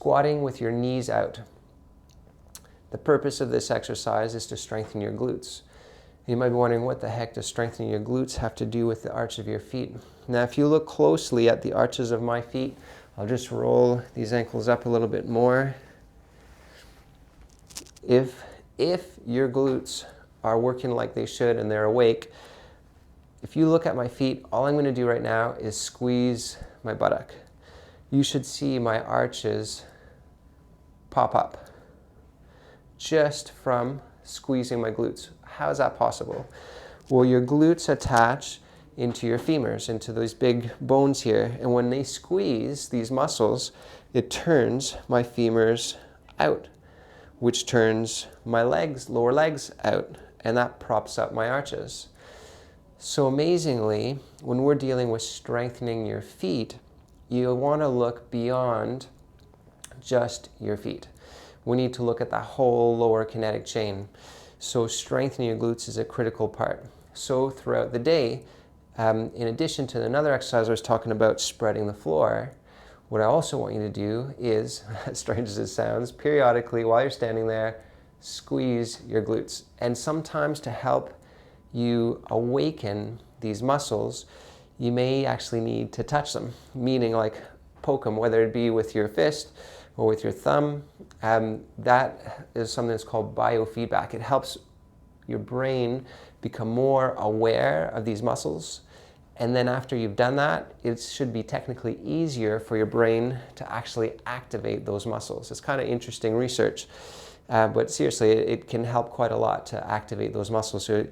squatting with your knees out. The purpose of this exercise is to strengthen your glutes. You might be wondering, what the heck does strengthening your glutes have to do with the arch of your feet? Now, if you look closely at the arches of my feet, I'll just roll these ankles up a little bit more. If your glutes are working like they should and they're awake, if you look at my feet, all I'm going to do right now is squeeze my buttock. You should see my arches pop up just from squeezing my glutes. How is that possible? Well, your glutes attach into your femurs, into those big bones here, and when they squeeze these muscles, it turns my femurs out, which turns my legs, lower legs out, and that props up my arches. So amazingly, when we're dealing with strengthening your feet, you want to look beyond just your feet. We need to look at the whole lower kinetic chain. So strengthening your glutes is a critical part. So throughout the day, in addition to another exercise I was talking about, spreading the floor, what I also want you to do is, as strange as it sounds, periodically while you're standing there, squeeze your glutes. And sometimes to help you awaken these muscles, you may actually need to touch them, meaning like poke them, whether it be with your fist or with your thumb. That is something that's called biofeedback. It helps your brain become more aware of these muscles. And then after you've done that, it should be technically easier for your brain to actually activate those muscles. It's kind of interesting research, but seriously, it can help quite a lot to activate those muscles. So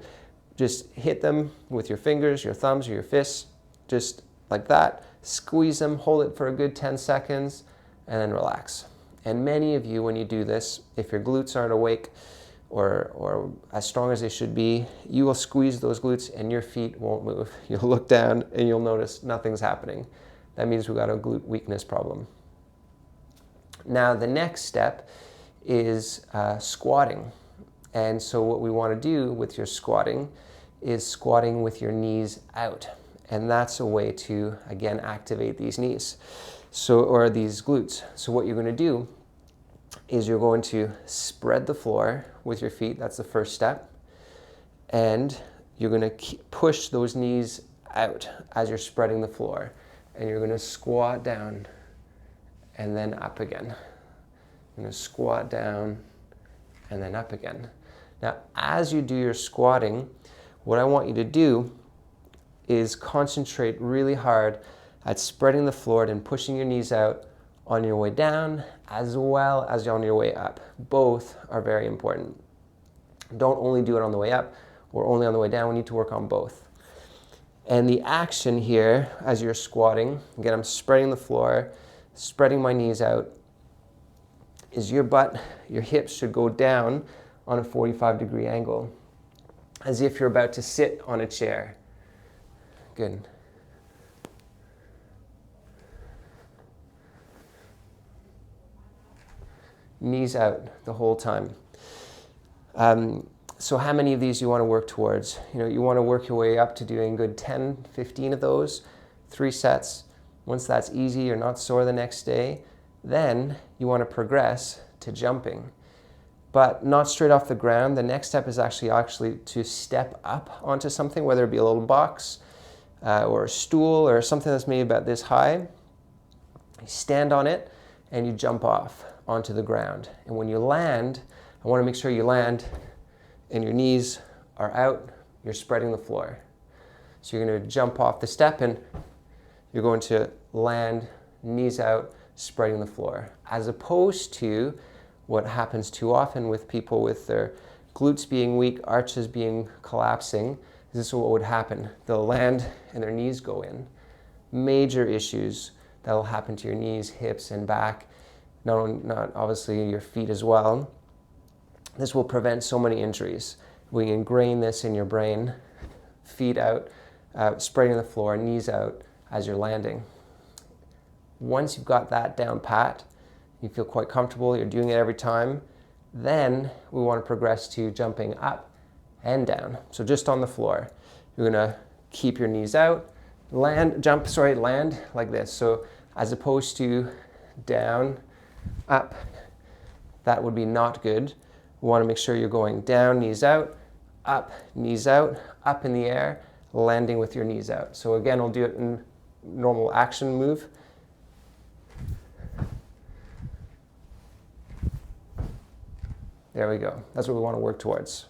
just hit them with your fingers, your thumbs, or your fists, just like that. Squeeze them, hold it for a good 10 seconds, and then relax. And many of you, when you do this, if your glutes aren't awake or as strong as they should be, you will squeeze those glutes and your feet won't move. You'll look down and you'll notice nothing's happening. That means we've got a glute weakness problem. Now, the next step is squatting. And so what we want to do with your squatting is squatting with your knees out. And that's a way to, again, activate these knees, or these glutes. So what you're going to do is you're going to spread the floor with your feet. That's the first step. And you're going to push those knees out as you're spreading the floor. And you're going to squat down and then up again. You're going to squat down and then up again. Now, as you do your squatting, what I want you to do is concentrate really hard at spreading the floor and pushing your knees out on your way down as well as on your way up. Both are very important. Don't only do it on the way up or only on the way down. We need to work on both. And the action here as you're squatting, again, I'm spreading the floor, spreading my knees out, is your butt, your hips should go down on a 45-degree angle, as if you're about to sit on a chair. Good. Knees out the whole time. So how many of these you want to work towards? You want to work your way up to doing good 10, 15 of those, 3 sets. Once that's easy, you're not sore the next day, then you want to progress to jumping. But not straight off the ground. The next step is actually to step up onto something, whether it be a little box or a stool or something that's maybe about this high. You stand on it and you jump off onto the ground. And when you land, I want to make sure you land and your knees are out, you're spreading the floor. So you're going to jump off the step and you're going to land, knees out, spreading the floor. As opposed to what happens too often with people with their glutes being weak, arches being collapsing. This is what would happen. They'll land and their knees go in. Major issues that will happen to your knees, hips, and back. Not obviously your feet as well. This will prevent so many injuries. We ingrain this in your brain. Feet out, spreading the floor, knees out as you're landing. Once you've got that down pat, you feel quite comfortable, you're doing it every time, then we want to progress to jumping up and down. So just on the floor, you're going to keep your knees out, land like this. So as opposed to down, up. That would be not good. We want to make sure you're going down, knees out, up in the air, landing with your knees out. So again, we'll do it in normal action move. There we go. That's what we want to work towards.